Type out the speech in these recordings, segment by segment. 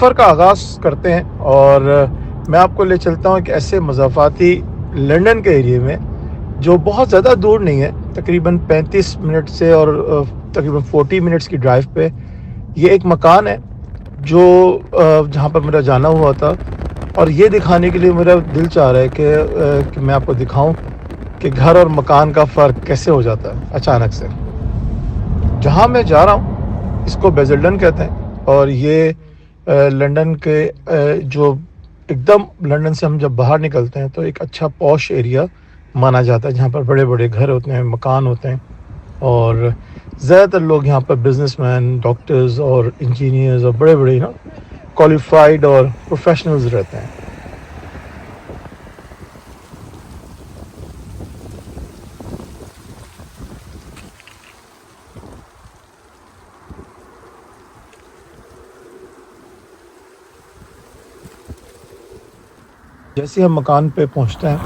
سفر کا آغاز کرتے ہیں اور میں آپ کو لے چلتا ہوں ایک ایسے مضافاتی لنڈن کے ایریے میں جو بہت زیادہ دور نہیں ہے، تقریباً 35 منٹ سے اور تقریباً 40 منٹس کی ڈرائیو پہ یہ ایک مکان ہے جو جہاں پر میرا جانا ہوا تھا، اور یہ دکھانے کے لیے میرا دل چاہ رہا ہے کہ میں آپ کو دکھاؤں کہ گھر اور مکان کا فرق کیسے ہو جاتا ہے اچانک سے۔ جہاں میں جا رہا ہوں اس کو بیزلڈن کہتے ہیں، اور یہ لنڈن کے جو ایک دم لنڈن سے ہم جب باہر نکلتے ہیں تو ایک اچھا پوش ایریا مانا جاتا ہے، جہاں پر بڑے بڑے گھر ہوتے ہیں، مکان ہوتے ہیں، اور زیادہ تر لوگ یہاں پر بزنس مین، ڈاکٹرز اور انجینئرز اور بڑے بڑے کوالیفائڈ اور پروفیشنلز رہتے ہیں۔ جیسے ہم مکان پہ پہنچتے ہیں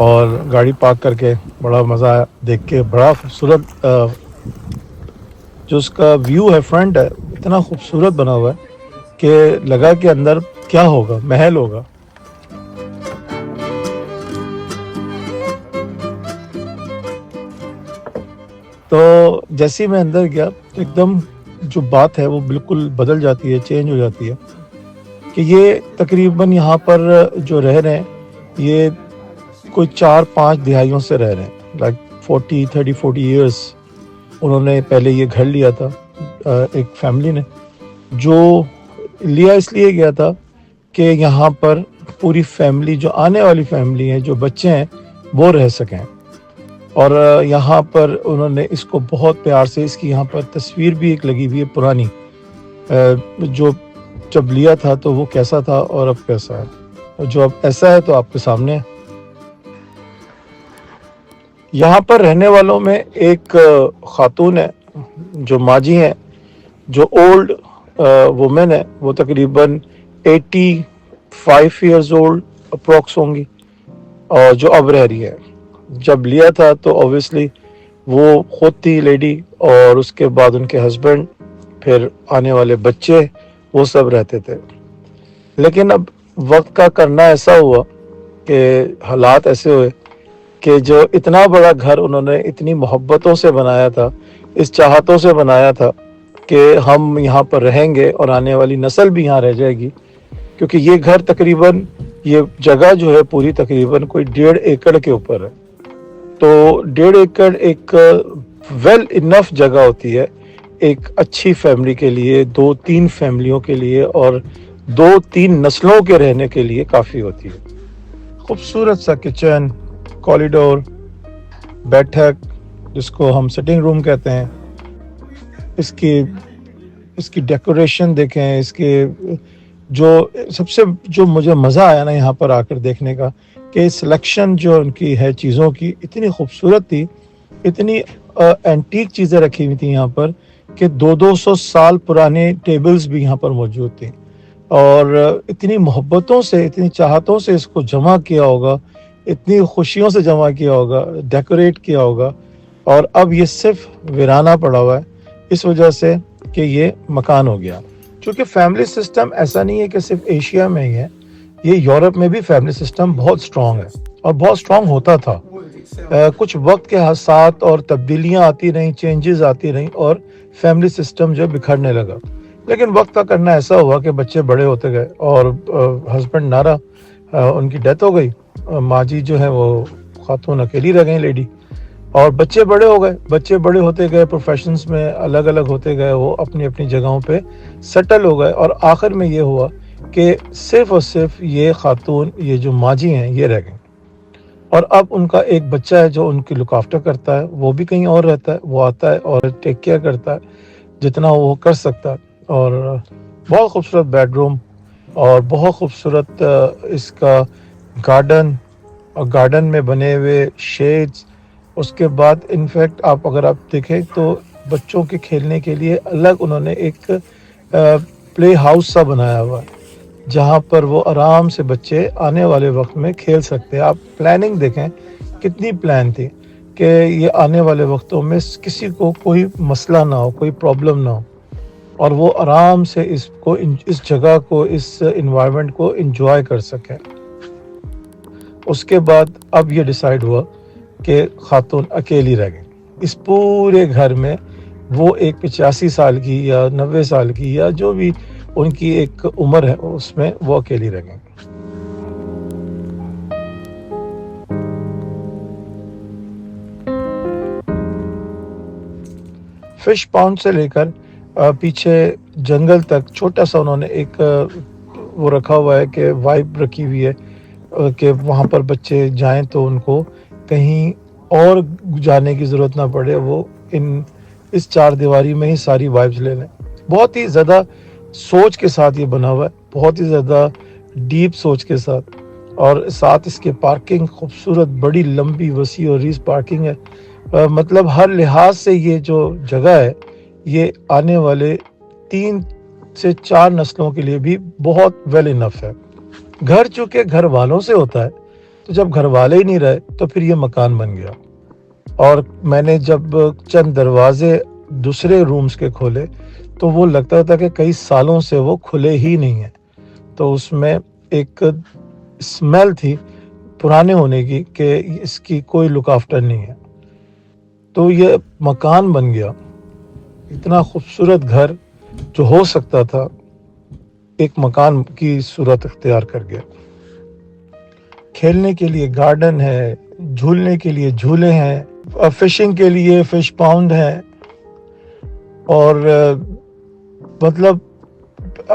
اور گاڑی پارک کر کے بڑا مزہ آیا دیکھ کے، بڑا خوبصورت جو اس کا ویو ہے، فرنٹ ہے، اتنا خوبصورت بنا ہوا ہے کہ لگا کہ اندر کیا ہوگا، محل ہوگا۔ تو جیسے ہی میں اندر گیا تو ایک دم جو بات ہے وہ بالکل بدل جاتی ہے، چینج ہو جاتی ہے، کہ یہ تقریباً یہاں پر جو رہ رہے ہیں یہ کوئی 4-5 دہائیوں سے رہ رہے ہیں، لائک 40 ایئرس انہوں نے پہلے یہ گھر لیا تھا، ایک فیملی نے، جو لیا اس لیے گیا تھا کہ یہاں پر پوری فیملی، جو آنے والی فیملی ہے، جو بچے ہیں، وہ رہ سکیں۔ اور یہاں پر انہوں نے اس کو بہت پیار سے، اس کی یہاں پر تصویر بھی ایک لگی ہوئی ہے پرانی، جو جب لیا تھا تو وہ کیسا تھا اور اب کیسا ہے، اور جو اب ایسا ہے تو آپ کے سامنے ہے۔ یہاں پر رہنے والوں میں ایک خاتون ہے جو ماجی ہیں، جو اولڈ وومن ہے، وہ تقریباً 85 ایئرز اولڈ اپروکس ہوں گی، اور جو اب رہ رہی ہے۔ جب لیا تھا تو اوبویسلی وہ خود تھی لیڈی، اور اس کے بعد ان کے ہسبینڈ، پھر آنے والے بچے، وہ سب رہتے تھے۔ لیکن اب وقت کا کرنا ایسا ہوا کہ حالات ایسے ہوئے کہ جو اتنا بڑا گھر انہوں نے اتنی محبتوں سے بنایا تھا، اس چاہتوں سے بنایا تھا کہ ہم یہاں پر رہیں گے اور آنے والی نسل بھی یہاں رہ جائے گی، کیونکہ یہ گھر تقریباً، یہ جگہ جو ہے پوری تقریباً کوئی 1.5 ایکڑ کے اوپر ہے۔ تو 1.5 ایکڑ ایک ویل انف جگہ ہوتی ہے ایک اچھی فیملی کے لیے، 2-3 فیملیوں کے لیے، اور 2-3 نسلوں کے رہنے کے لیے کافی ہوتی ہے۔ خوبصورت سا کچن، کوریڈور، بیٹھک جس کو ہم سٹنگ روم کہتے ہیں، اس کی ڈیکوریشن دیکھیں، اس کے جو سب سے جو مجھے مزہ آیا نا یہاں پر آ کر دیکھنے کا، کہ سلیکشن جو ان کی ہے چیزوں کی اتنی خوبصورت تھی، اتنی اینٹیک چیزیں رکھی ہوئی تھیں یہاں پر، کہ 200 سال پرانے ٹیبلز بھی یہاں پر موجود تھیں، اور اتنی محبتوں سے، اتنی چاہتوں سے اس کو جمع کیا ہوگا، اتنی خوشیوں سے جمع کیا ہوگا، ڈیکوریٹ کیا ہوگا، اور اب یہ صرف ویرانہ پڑا ہوا ہے اس وجہ سے کہ یہ مکان ہو گیا۔ چونکہ فیملی سسٹم ایسا نہیں ہے کہ صرف ایشیا میں ہی ہے، یہ یورپ میں بھی فیملی سسٹم بہت سٹرونگ ہے، اور بہت سٹرونگ ہوتا تھا۔ کچھ وقت کے ساتھ اور تبدیلیاں آتی رہیں، چینجز آتی رہیں، اور فیملی سسٹم جو بکھرنے لگا۔ لیکن وقت کا کرنا ایسا ہوا کہ بچے بڑے ہوتے گئے، اور ہسبینڈ نہ رہا، ان کی ڈیتھ ہو گئی، ماں جی جو ہے وہ خاتون اکیلی رہ گئیں، لیڈی، اور بچے بڑے ہو گئے، بچے بڑے ہوتے گئے، پروفیشنز میں الگ الگ ہوتے گئے، وہ اپنی اپنی جگہوں پہ سیٹل ہو گئے، اور آخر میں یہ ہوا کہ صرف اور صرف یہ خاتون، یہ جو ماجی ہیں، یہ رہ گئیں۔ اور اب ان کا ایک بچہ ہے جو ان کی لک آفٹر کرتا ہے، وہ بھی کہیں اور رہتا ہے، وہ آتا ہے اور ٹیک کیئر کرتا ہے جتنا وہ کر سکتا ہے۔ اور بہت خوبصورت بیڈ روم، اور بہت خوبصورت اس کا گارڈن، اور گارڈن میں بنے ہوئے شیڈز۔ اس کے بعد انفیکٹ اگر آپ دیکھیں تو بچوں کے کھیلنے کے لیے الگ انہوں نے ایک پلے ہاؤس سا بنایا ہوا ہے، جہاں پر وہ آرام سے بچے آنے والے وقت میں کھیل سکتے ہیں۔ آپ پلاننگ دیکھیں کتنی پلان تھی کہ یہ آنے والے وقتوں میں کسی کو کوئی مسئلہ نہ ہو، کوئی پرابلم نہ ہو۔ اور وہ آرام سے اس جگہ کو اس انوائرمنٹ کو انجوائے کر سکیں۔ اس کے بعد اب یہ ڈیسائیڈ ہوا کہ خاتون اکیلی رہ گئی اس پورے گھر میں۔ وہ ایک 85 سال کی یا 90 سال کی یا جو بھی ان کی ایک عمر ہے اس میں وہ اکیلی رہ گئی۔ فش پاؤنڈ سے لے کر پیچھے جنگل تک چھوٹا سا انہوں نے ایک وہ رکھا ہوا ہے کہ وائب رکھی ہوئی ہے کہ وہاں پر بچے جائیں تو ان کو کہیں اور جانے کی ضرورت نہ پڑے، وہ اس 4 دیواری میں ہی ساری وائبز لے لیں۔ بہت ہی زیادہ سوچ کے ساتھ یہ بنا ہوا ہے، بہت ہی زیادہ ڈیپ سوچ کے ساتھ، اور ساتھ اس کے پارکنگ خوبصورت بڑی لمبی وسیع اور ریز پارکنگ ہے۔ مطلب ہر لحاظ سے یہ جو جگہ ہے یہ آنے والے 3 سے 4 نسلوں کے لیے بھی بہت ویل انف ہے۔ گھر چونکہ گھر والوں سے ہوتا ہے، تو جب گھر والے ہی نہیں رہے تو پھر یہ مکان بن گیا۔ اور میں نے جب چند دروازے دوسرے رومز کے کھولے تو وہ لگتا تھا کہ کئی سالوں سے وہ کھلے ہی نہیں ہیں، تو اس میں ایک اسمیل تھی پرانے ہونے کی کہ اس کی کوئی لک آفٹر نہیں ہے۔ تو یہ مکان بن گیا، اتنا خوبصورت گھر جو ہو سکتا تھا ایک مکان کی صورت اختیار کر گیا۔ کھیلنے کے لیے گارڈن ہے، جھولنے کے لیے جھولے ہیں، فشنگ کے لیے فش پاؤنڈ ہے، اور مطلب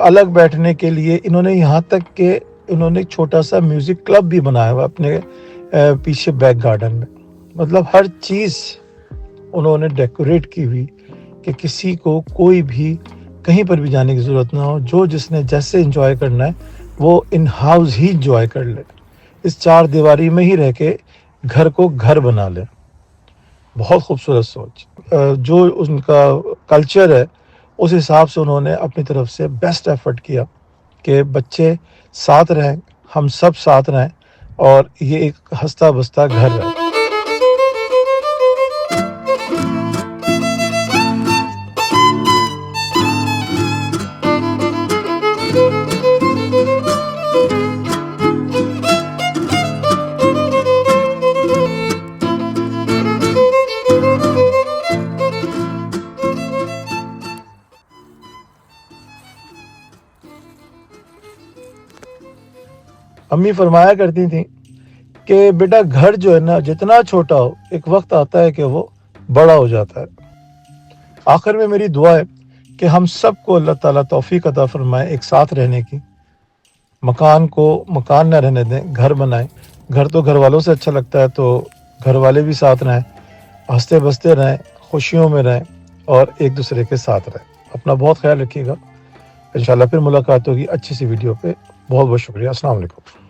الگ بیٹھنے کے لیے انہوں نے یہاں تک کہ انہوں نے چھوٹا سا میوزک کلب بھی بنایا ہوا اپنے پیچھے بیک گارڈن میں۔ مطلب ہر چیز انہوں نے ڈیکوریٹ کی ہوئی کہ کسی کو کوئی بھی کہیں پر بھی جانے کی ضرورت نہ ہو، جو جس نے جیسے انجوائے کرنا ہے وہ ان ہاؤس ہی انجوائے کر لے، اس 4 دیواری میں ہی رہ کے گھر کو گھر بنا لے۔ بہت خوبصورت سوچ، جو ان کا کلچر ہے اس حساب سے انہوں نے اپنی طرف سے بیسٹ ایفرٹ کیا کہ بچے ساتھ رہیں، ہم سب ساتھ رہیں، اور یہ ایک ہنستا بستا گھر ہے۔ امی فرمایا کرتی تھیں کہ بیٹا گھر جو ہے نا جتنا چھوٹا ہو ایک وقت آتا ہے کہ وہ بڑا ہو جاتا ہے۔ آخر میں میری دعا ہے کہ ہم سب کو اللہ تعالیٰ توفیق عطا فرمائے ایک ساتھ رہنے کی، مکان کو مکان نہ رہنے دیں، گھر بنائیں۔ گھر تو گھر والوں سے اچھا لگتا ہے، تو گھر والے بھی ساتھ رہیں، ہنستے بستے رہیں، خوشیوں میں رہیں، اور ایک دوسرے کے ساتھ رہیں۔ اپنا بہت خیال رکھیے گا، انشاءاللہ پھر ملاقات ہوگی اچھی سی ویڈیو پہ۔ بہت بہت شکریہ، السلام علیکم۔